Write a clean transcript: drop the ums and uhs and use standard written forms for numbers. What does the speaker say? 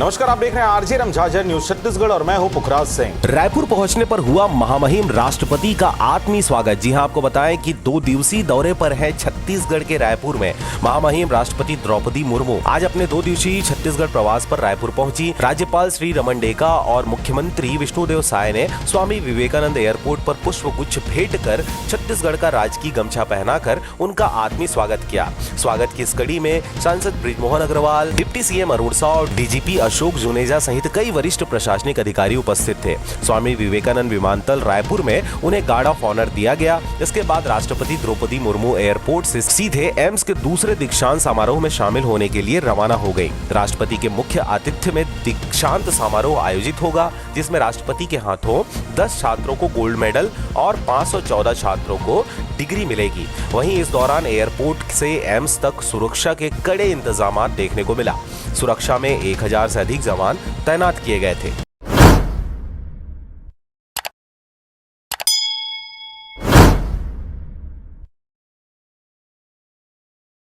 नमस्कार, आप देख रहे हैं आरजे रमझाझर न्यूज छत्तीसगढ़ और मैं हूं पुखराज सिंह। रायपुर पहुंचने पर हुआ महामहिम राष्ट्रपति का आत्मीय स्वागत। जी हां, आपको बताएं कि 2 दिवसीय दौरे पर है छत्तीसगढ़ के रायपुर में महामहिम राष्ट्रपति द्रौपदी मुर्मू आज अपने 2 दिवसीय छत्तीसगढ़ प्रवास पर रायपुर पहुंची। राज्यपाल श्री रमन डेका और मुख्यमंत्री विष्णुदेव साय ने स्वामी विवेकानंद एयरपोर्ट पर पुष्पगुच्छ भेंट कर छत्तीसगढ़ का राजकीय गमछा पहनाकर उनका आत्मीय स्वागत किया। स्वागत की इस कड़ी में सांसद Brijmohan Agrawal, deputy CM Arun Sao, DGP Ashok Juneja सहित कई वरिष्ठ प्रशासनिक अधिकारी उपस्थित थे। स्वामी विवेकानंद विमानतल रायपुर में उन्हें गार्ड ऑफ ऑनर दिया गया। इसके बाद राष्ट्रपति द्रौपदी मुर्मू एयरपोर्ट से सीधे एम्स के दूसरे दीक्षांत समारोह में शामिल होने के लिए रवाना हो गई। राष्ट्रपति के मुख्य आतिथ्य में दीक्षांत समारोह आयोजित होगा, जिसमें राष्ट्रपति के हाथों 10 छात्रों को गोल्ड मेडल और 514 छात्रों को डिग्री मिलेगी। वहीं इस दौरान एयरपोर्ट से एम्स तक सुरक्षा के कड़े इंतजाम देखने को मिला। सुरक्षा में 1000 से अधिक जवान तैनात किए गए थे।